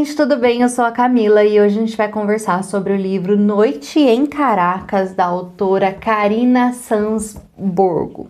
gente, tudo bem? Eu sou a Camila e hoje a gente vai conversar sobre o livro Noite em Caracas, da autora Karina Sansborgo.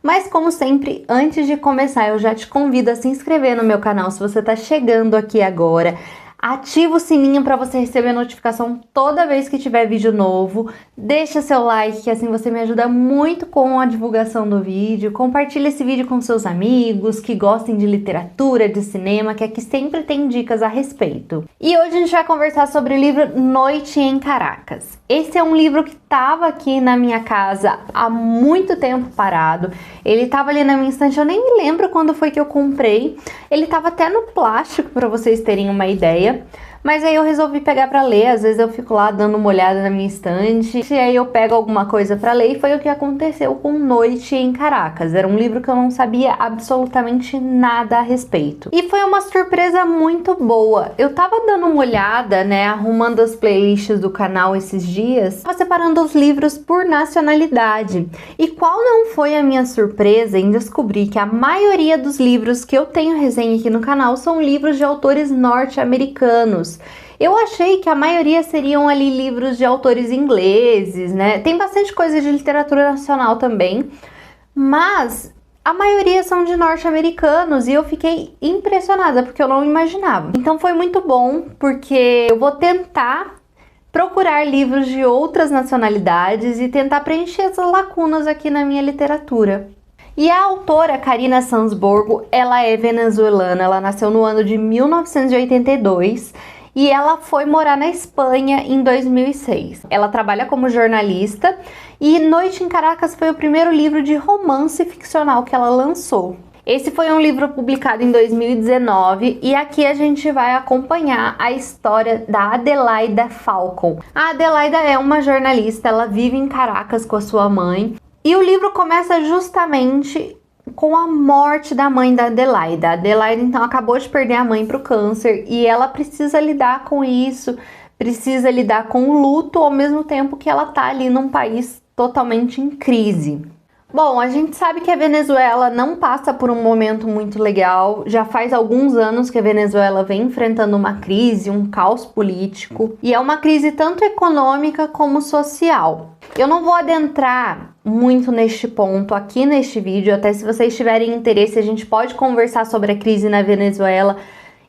Mas como sempre, antes de começar, eu já te convido a se inscrever no meu canal se você está chegando aqui agora. Ativa o sininho para você receber notificação toda vez que tiver vídeo novo. Deixa seu like, que assim você me ajuda muito com a divulgação do vídeo. Compartilha esse vídeo com seus amigos que gostem de literatura, de cinema, que aqui sempre tem dicas a respeito. E hoje a gente vai conversar sobre o livro Noite em Caracas. Esse é um livro que estava aqui na minha casa há muito tempo parado. Ele estava ali na minha estante, eu nem me lembro quando foi que eu comprei. Ele estava até no plástico, para vocês terem uma ideia. Mas aí eu resolvi pegar para ler. Às vezes eu fico lá dando uma olhada na minha estante e aí eu pego alguma coisa para ler, e foi o que aconteceu com Noite em Caracas. Era um livro que eu não sabia absolutamente nada a respeito. E foi uma surpresa muito boa. Eu tava dando uma olhada, né, arrumando as playlists do canal esses dias, tava separando os livros por nacionalidade. E qual não foi a minha surpresa em descobrir que a maioria dos livros que eu tenho resenha aqui no canal são livros de autores norte-americanos. Eu achei que a maioria seriam ali livros de autores ingleses, né? Tem bastante coisa de literatura nacional também, mas a maioria são de norte-americanos e eu fiquei impressionada porque eu não imaginava. Então foi muito bom, porque eu vou tentar procurar livros de outras nacionalidades e tentar preencher essas lacunas aqui na minha literatura. E a autora Karina Sansborgo, ela é venezuelana, ela nasceu no ano de 1982 e ela foi morar na Espanha em 2006. Ela trabalha como jornalista e Noite em Caracas foi o primeiro livro de romance ficcional que ela lançou. Esse foi um livro publicado em 2019 e aqui a gente vai acompanhar a história da Adelaida Falcon. A Adelaida é uma jornalista, ela vive em Caracas com a sua mãe. E o livro começa justamente com a morte da mãe da Adelaida. A Adelaida, então, acabou de perder a mãe para o câncer e ela precisa lidar com isso, precisa lidar com o luto, ao mesmo tempo que ela tá ali num país totalmente em crise. Bom, a gente sabe que a Venezuela não passa por um momento muito legal. Já faz alguns anos que a Venezuela vem enfrentando uma crise, um caos político. E é uma crise tanto econômica como social. Eu não vou adentrar muito neste ponto aqui neste vídeo. Até se vocês tiverem interesse, a gente pode conversar sobre a crise na Venezuela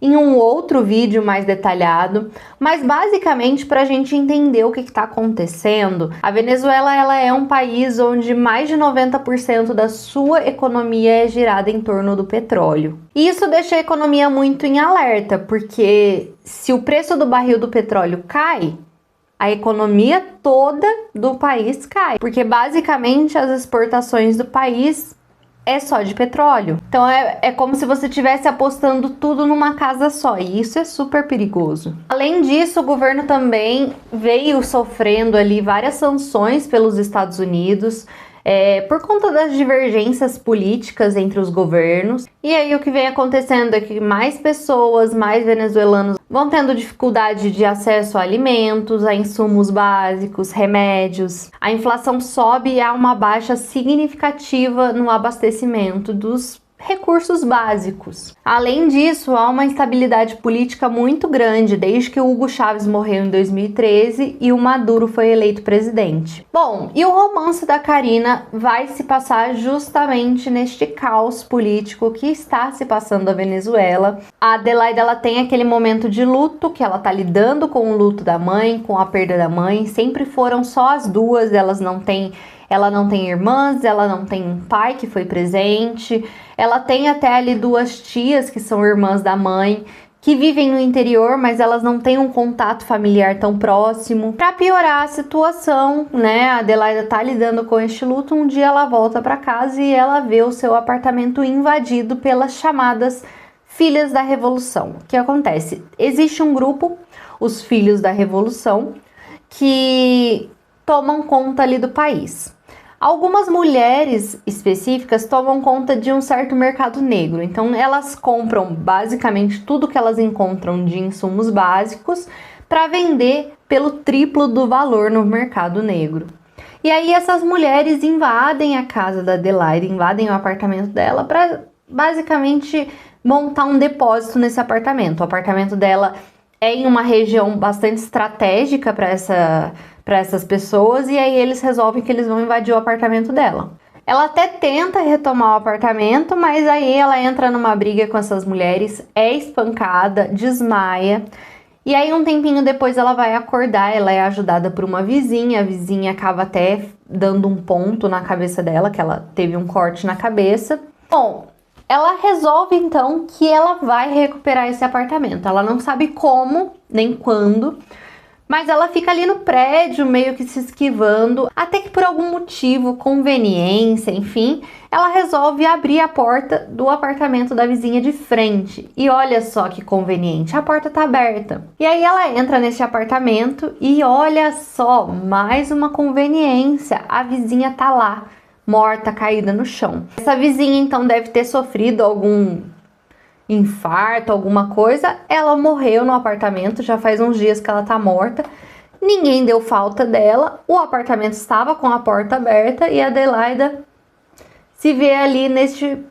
em um outro vídeo mais detalhado, mas basicamente para a gente entender o que está acontecendo, a Venezuela ela é um país onde mais de 90% da sua economia é girada em torno do petróleo. E isso deixa a economia muito em alerta, porque se o preço do barril do petróleo cai, a economia toda do país cai, porque basicamente as exportações do país é só de petróleo. Então é como se você estivesse apostando tudo numa casa só, e isso é super perigoso. Além disso, o governo também veio sofrendo ali várias sanções pelos Estados Unidos, por conta das divergências políticas entre os governos. E aí o que vem acontecendo é que mais pessoas, mais venezuelanos vão tendo dificuldade de acesso a alimentos, a insumos básicos, remédios. A inflação sobe e há uma baixa significativa no abastecimento dos recursos básicos. Além disso, há uma instabilidade política muito grande desde que o Hugo Chávez morreu em 2013 e o Maduro foi eleito presidente. Bom, e o romance da Karina vai se passar justamente neste caos político que está se passando na Venezuela. A Adelaida ela tem aquele momento de luto, que ela tá lidando com o luto da mãe, com a perda da mãe. Sempre foram só as duas, ela não tem irmãs, ela não tem um pai que foi presente, ela tem até ali duas tias que são irmãs da mãe, que vivem no interior, mas elas não têm um contato familiar tão próximo. Para piorar a situação, né, a Adelaida tá lidando com este luto, um dia ela volta para casa e ela vê o seu apartamento invadido pelas chamadas Filhas da Revolução. O que acontece? Existe um grupo, os Filhos da Revolução, que tomam conta ali do país. Algumas mulheres específicas tomam conta de um certo mercado negro, então elas compram basicamente tudo que elas encontram de insumos básicos para vender pelo triplo do valor no mercado negro. E aí essas mulheres invadem a casa da Adelaida, invadem o apartamento dela para basicamente montar um depósito nesse apartamento. O apartamento dela é em uma região bastante estratégica para essas pessoas, e aí eles resolvem que eles vão invadir o apartamento dela. Ela até tenta retomar o apartamento, mas aí ela entra numa briga com essas mulheres, é espancada, desmaia. E aí um tempinho depois ela vai acordar, ela é ajudada por uma vizinha, a vizinha acaba até dando um ponto na cabeça dela, que ela teve um corte na cabeça. Bom, ela resolve então que ela vai recuperar esse apartamento. Ela não sabe como, nem quando, mas ela fica ali no prédio, meio que se esquivando, até que por algum motivo, conveniência, enfim, ela resolve abrir a porta do apartamento da vizinha de frente. E olha só que conveniente, a porta tá aberta. E aí ela entra nesse apartamento e olha só, mais uma conveniência, a vizinha tá lá, morta, caída no chão. Essa vizinha então deve ter sofrido algum infarto, alguma coisa. Ela morreu no apartamento, já faz uns dias que ela tá morta. Ninguém deu falta dela, o apartamento estava com a porta aberta e a Adelaida se vê ali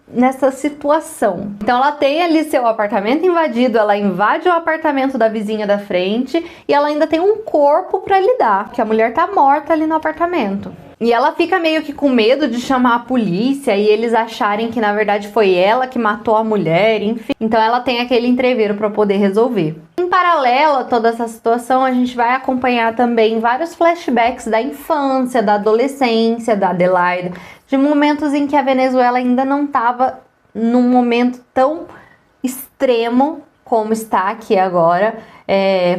nessa situação. Então ela tem ali seu apartamento invadido, ela invade o apartamento da vizinha da frente e ela ainda tem um corpo para lidar, que a mulher tá morta ali no apartamento. E ela fica meio que com medo de chamar a polícia e eles acharem que na verdade foi ela que matou a mulher, enfim. Então ela tem aquele entreveiro para poder resolver. Em paralelo a toda essa situação, a gente vai acompanhar também vários flashbacks da infância, da adolescência, da Adelaida, de momentos em que a Venezuela ainda não estava num momento tão extremo como está aqui agora,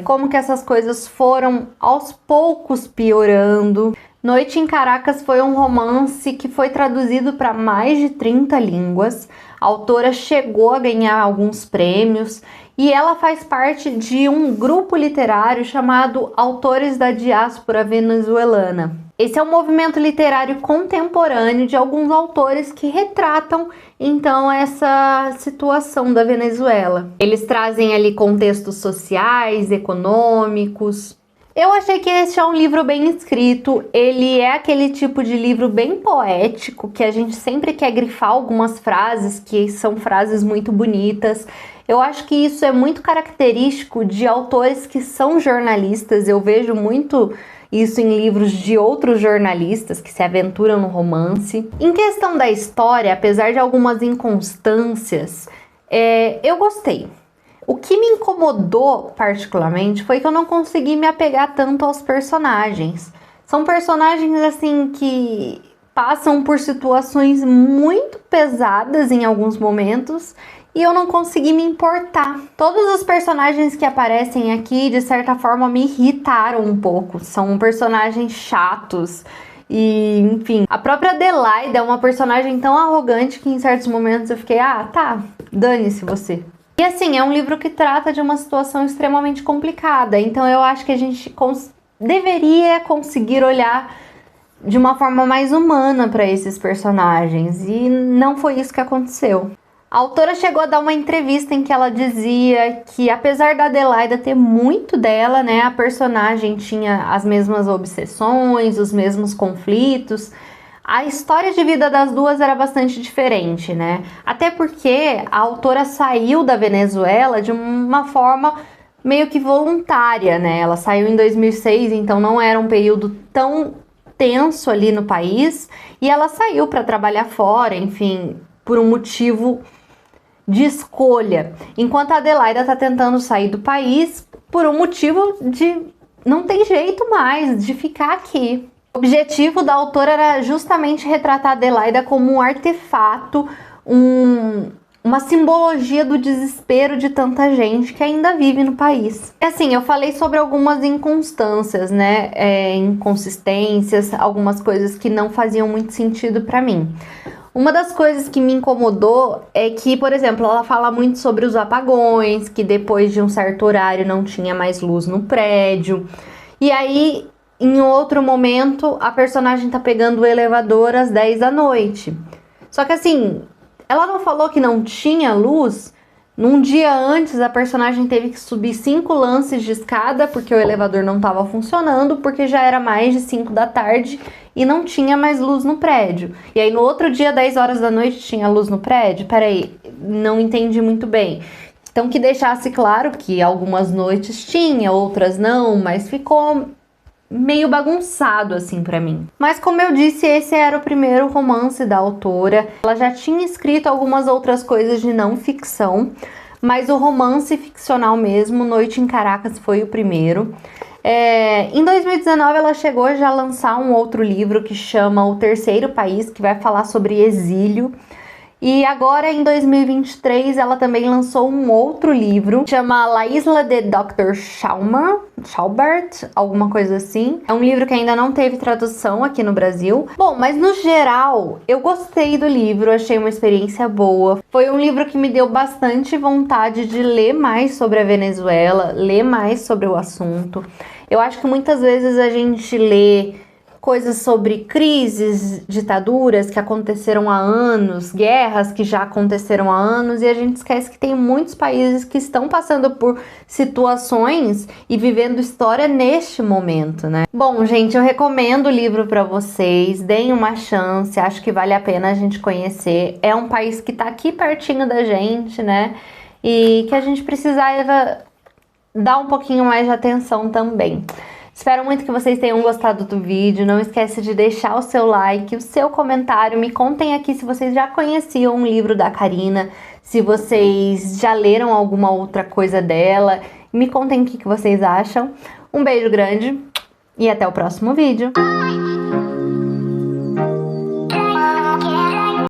como que essas coisas foram aos poucos piorando. Noite em Caracas foi um romance que foi traduzido para mais de 30 línguas. A autora chegou a ganhar alguns prêmios e ela faz parte de um grupo literário chamado Autores da Diáspora Venezuelana. Esse é um movimento literário contemporâneo de alguns autores que retratam então essa situação da Venezuela. Eles trazem ali contextos sociais, econômicos. Eu achei que esse é um livro bem escrito, ele é aquele tipo de livro bem poético, que a gente sempre quer grifar algumas frases, que são frases muito bonitas. Eu acho que isso é muito característico de autores que são jornalistas, eu vejo muito isso em livros de outros jornalistas que se aventuram no romance. Em questão da história, apesar de algumas inconstâncias, eu gostei. O que me incomodou particularmente foi que eu não consegui me apegar tanto aos personagens. São personagens assim que passam por situações muito pesadas em alguns momentos e eu não consegui me importar. Todos os personagens que aparecem aqui, de certa forma, me irritaram um pouco. São personagens chatos. E, enfim, a própria Adelaida é uma personagem tão arrogante que em certos momentos eu fiquei, tá, dane-se você. E assim, é um livro que trata de uma situação extremamente complicada, então eu acho que a gente deveria conseguir olhar de uma forma mais humana para esses personagens, e não foi isso que aconteceu. A autora chegou a dar uma entrevista em que ela dizia que apesar da Adelaida ter muito dela, né, a personagem tinha as mesmas obsessões, os mesmos conflitos. A história de vida das duas era bastante diferente, né? Até porque a autora saiu da Venezuela de uma forma meio que voluntária, né? Ela saiu em 2006, então não era um período tão tenso ali no país. E ela saiu para trabalhar fora, enfim, por um motivo de escolha. Enquanto a Adelaida tá tentando sair do país por um motivo de não tem jeito mais de ficar aqui. O objetivo da autora era justamente retratar a Adelaida como um artefato, uma simbologia do desespero de tanta gente que ainda vive no país. Assim, eu falei sobre algumas inconstâncias, né, inconsistências, algumas coisas que não faziam muito sentido para mim. Uma das coisas que me incomodou é que, por exemplo, ela fala muito sobre os apagões, que depois de um certo horário não tinha mais luz no prédio, e aí em outro momento, a personagem tá pegando o elevador às 10 da noite. Só que assim, ela não falou que não tinha luz. Num dia antes, a personagem teve que subir 5 lances de escada porque o elevador não estava funcionando, porque já era mais de 5 da tarde e não tinha mais luz no prédio. E aí no outro dia, 10 horas da noite, tinha luz no prédio? Peraí, não entendi muito bem. Então que deixasse claro que algumas noites tinha, outras não, mas ficou meio bagunçado assim pra mim. Mas como eu disse, esse era o primeiro romance da autora. Ela já tinha escrito algumas outras coisas de não ficção, mas o romance ficcional mesmo, Noite em Caracas, foi o primeiro. Em 2019 ela chegou já a lançar um outro livro que chama O Terceiro País, que vai falar sobre exílio. E agora, em 2023, ela também lançou um outro livro, chama La Isla de Dr. Schaubert, alguma coisa assim. É um livro que ainda não teve tradução aqui no Brasil. Bom, mas no geral, eu gostei do livro, achei uma experiência boa. Foi um livro que me deu bastante vontade de ler mais sobre a Venezuela, ler mais sobre o assunto. Eu acho que muitas vezes a gente lê coisas sobre crises, ditaduras que aconteceram há anos, guerras que já aconteceram há anos, e a gente esquece que tem muitos países que estão passando por situações e vivendo história neste momento, né? Bom, gente, eu recomendo o livro para vocês, deem uma chance, acho que vale a pena a gente conhecer. É um país que tá aqui pertinho da gente, né? E que a gente precisava dar um pouquinho mais de atenção também. Espero muito que vocês tenham gostado do vídeo. Não esquece de deixar o seu like, o seu comentário. Me contem aqui se vocês já conheciam um livro da Carina, se vocês já leram alguma outra coisa dela. Me contem o que vocês acham. Um beijo grande e até o próximo vídeo.